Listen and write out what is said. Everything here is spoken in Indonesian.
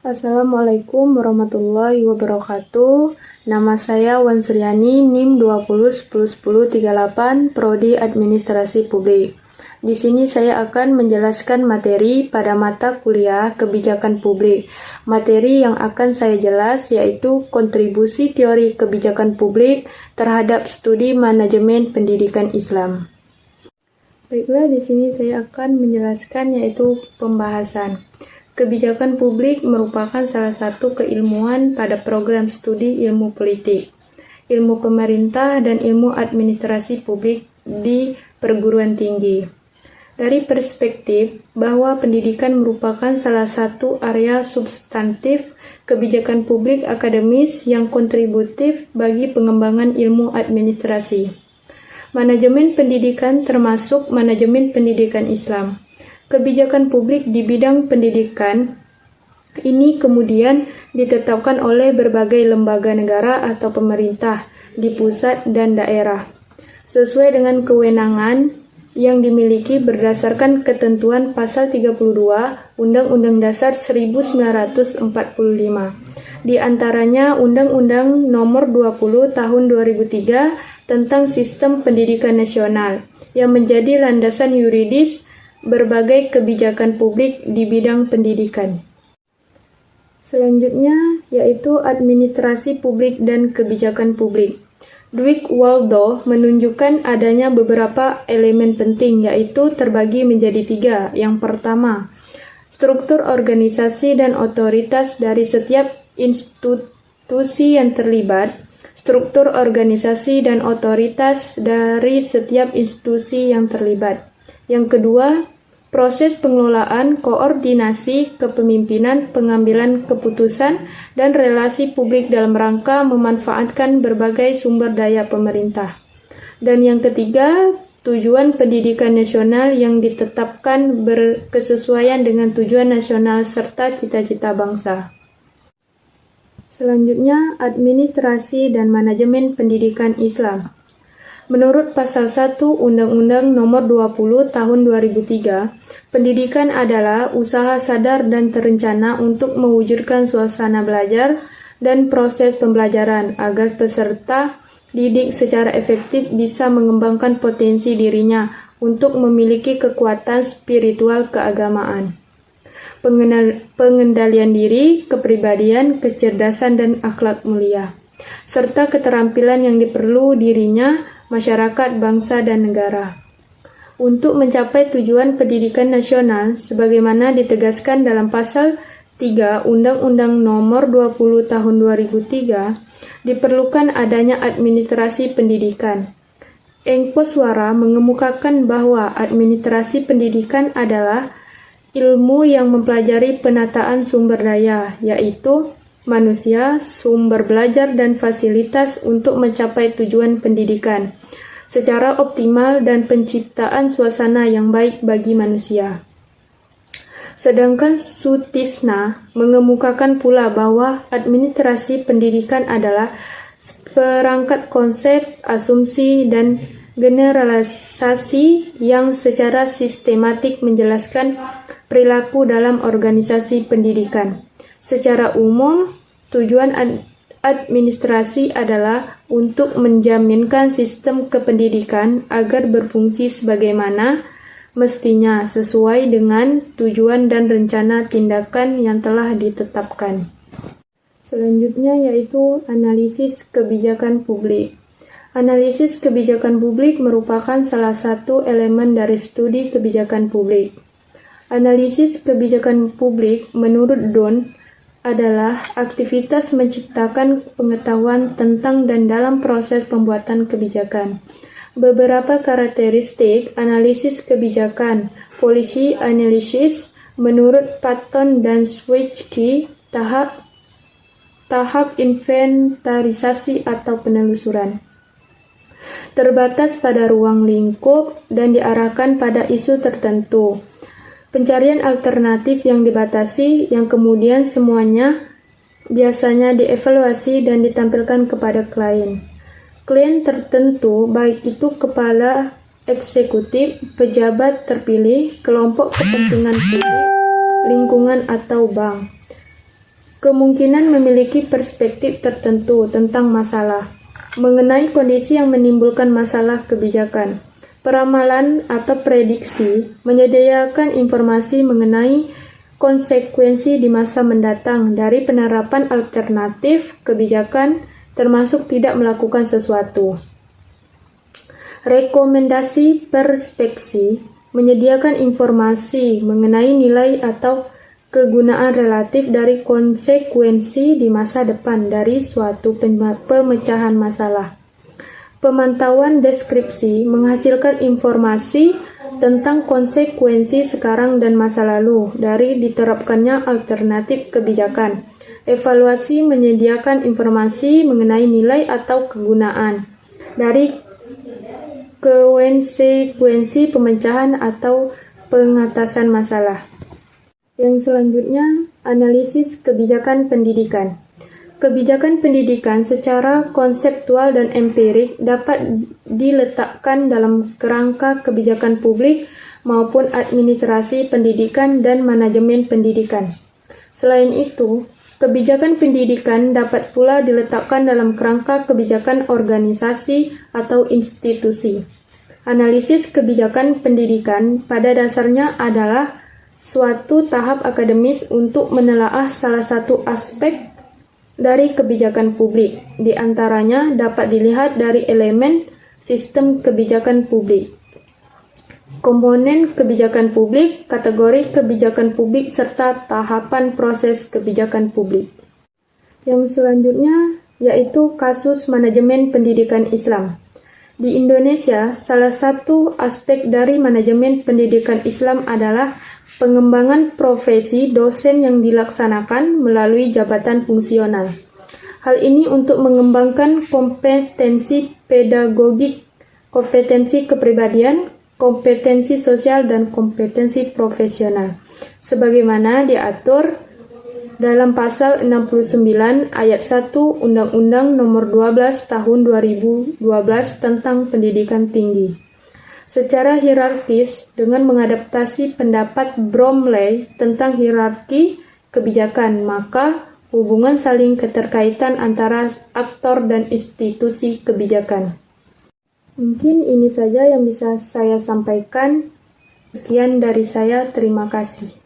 Assalamualaikum warahmatullahi wabarakatuh. Nama saya Wan Suryani, NIM 2010101038, Prodi Administrasi Publik. Di sini saya akan menjelaskan materi pada mata kuliah Kebijakan Publik. Materi yang akan saya jelas yaitu kontribusi teori kebijakan publik terhadap studi manajemen pendidikan Islam. Baiklah, di sini saya akan menjelaskan yaitu pembahasan. Kebijakan publik merupakan salah satu keilmuan pada program studi ilmu politik, ilmu pemerintah, dan ilmu administrasi publik di perguruan tinggi. Dari perspektif bahwa pendidikan merupakan salah satu area substantif kebijakan publik akademis yang kontributif bagi pengembangan ilmu administrasi. Manajemen pendidikan termasuk manajemen pendidikan Islam. Kebijakan publik di bidang pendidikan ini kemudian ditetapkan oleh berbagai lembaga negara atau pemerintah di pusat dan daerah, sesuai dengan kewenangan yang dimiliki berdasarkan ketentuan Pasal 32 Undang-Undang Dasar 1945. Di antaranya Undang-Undang Nomor 20 Tahun 2003 tentang Sistem Pendidikan Nasional yang menjadi landasan yuridis berbagai kebijakan publik di bidang pendidikan. Selanjutnya yaitu administrasi publik dan kebijakan publik. Dwight Waldo menunjukkan adanya beberapa elemen penting, yaitu terbagi menjadi 3. Yang pertama, struktur organisasi dan otoritas dari setiap institusi yang terlibat. Struktur organisasi dan otoritas dari setiap institusi yang terlibat. Yang kedua, proses pengelolaan, koordinasi, kepemimpinan, pengambilan keputusan, dan relasi publik dalam rangka memanfaatkan berbagai sumber daya pemerintah. Dan yang ketiga, tujuan pendidikan nasional yang ditetapkan berkesesuaian dengan tujuan nasional serta cita-cita bangsa. Selanjutnya, administrasi dan manajemen pendidikan Islam. Menurut Pasal 1 Undang-Undang Nomor 20 Tahun 2003, pendidikan adalah usaha sadar dan terencana untuk mewujudkan suasana belajar dan proses pembelajaran agar peserta didik secara efektif bisa mengembangkan potensi dirinya untuk memiliki kekuatan spiritual keagamaan, pengendalian diri, kepribadian, kecerdasan, dan akhlak mulia, serta keterampilan yang diperlukan dirinya, masyarakat, bangsa, dan negara. Untuk mencapai tujuan pendidikan nasional, sebagaimana ditegaskan dalam Pasal 3 Undang-Undang Nomor 20 Tahun 2003, diperlukan adanya administrasi pendidikan. Engkoswara mengemukakan bahwa administrasi pendidikan adalah ilmu yang mempelajari penataan sumber daya, yaitu manusia, sumber belajar, dan fasilitas untuk mencapai tujuan pendidikan secara optimal dan penciptaan suasana yang baik bagi manusia. Sedangkan Sutisna mengemukakan pula bahwa administrasi pendidikan adalah perangkat konsep, asumsi, dan generalisasi yang secara sistematik menjelaskan perilaku dalam organisasi pendidikan. Secara umum, tujuan administrasi adalah untuk menjaminkan sistem kependidikan agar berfungsi sebagaimana mestinya sesuai dengan tujuan dan rencana tindakan yang telah ditetapkan. Selanjutnya yaitu analisis kebijakan publik. Analisis kebijakan publik merupakan salah satu elemen dari studi kebijakan publik. Analisis kebijakan publik menurut Don adalah aktivitas menciptakan pengetahuan tentang dan dalam proses pembuatan kebijakan. Beberapa karakteristik analisis kebijakan, policy analysis, menurut Patton dan Schweitzer, tahap inventarisasi atau penelusuran. Terbatas pada ruang lingkup dan diarahkan pada isu tertentu. Pencarian alternatif yang dibatasi, yang kemudian semuanya biasanya dievaluasi dan ditampilkan kepada klien. Klien tertentu, baik itu kepala eksekutif, pejabat terpilih, kelompok kepentingan publik, lingkungan, atau bank. kemungkinan memiliki perspektif tertentu tentang masalah, mengenai kondisi yang menimbulkan masalah kebijakan. Peramalan atau prediksi menyediakan informasi mengenai konsekuensi di masa mendatang dari penerapan alternatif kebijakan, termasuk tidak melakukan sesuatu. Rekomendasi perspeksi menyediakan informasi mengenai nilai atau kegunaan relatif dari konsekuensi di masa depan dari suatu pemecahan masalah. Pemantauan deskripsi menghasilkan informasi tentang konsekuensi sekarang dan masa lalu dari diterapkannya alternatif kebijakan. Evaluasi menyediakan informasi mengenai nilai atau kegunaan dari konsekuensi pemecahan atau pengatasan masalah. Yang selanjutnya, analisis kebijakan pendidikan. Kebijakan pendidikan secara konseptual dan empirik dapat diletakkan dalam kerangka kebijakan publik maupun administrasi pendidikan dan manajemen pendidikan. Selain itu, kebijakan pendidikan dapat pula diletakkan dalam kerangka kebijakan organisasi atau institusi. Analisis kebijakan pendidikan pada dasarnya adalah suatu tahap akademis untuk menelaah salah satu aspek dari kebijakan publik. Di antaranya dapat dilihat dari elemen sistem kebijakan publik, komponen kebijakan publik, kategori kebijakan publik, serta tahapan proses kebijakan publik. Yang selanjutnya yaitu kasus manajemen pendidikan Islam. Di Indonesia, salah satu aspek dari manajemen pendidikan Islam adalah pengembangan profesi dosen yang dilaksanakan melalui jabatan fungsional. Hal ini untuk mengembangkan kompetensi pedagogik, kompetensi kepribadian, kompetensi sosial, dan kompetensi profesional, sebagaimana diatur dalam pasal 69 ayat 1 Undang-Undang Nomor 12 Tahun 2012 tentang Pendidikan Tinggi. Secara hierarkis, dengan mengadaptasi pendapat Bromley tentang hierarki kebijakan, maka hubungan saling keterkaitan antara aktor dan institusi kebijakan. Mungkin ini saja yang bisa saya sampaikan. Sekian dari saya, terima kasih.